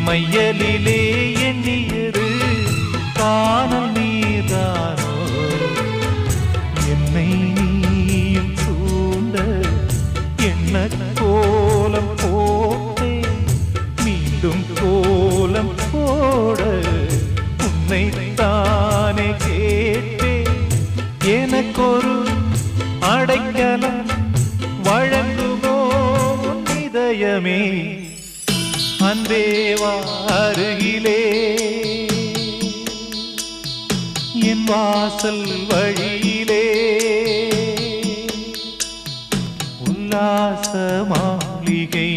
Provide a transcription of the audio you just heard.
மையலிலே எண்ணியது காணல் நீதானோ என்னை நீயும் சூண்ட என்ன கோலம் போட்டே மீண்டும் கோலம் போட உன்னை தானே கேட்டே எனக்கொரு அடைக்கலம் வழங்குமோ இதயமே அன்பேவா அருகிலே என் வாசல் வழியிலே உல்லாச மாளிகை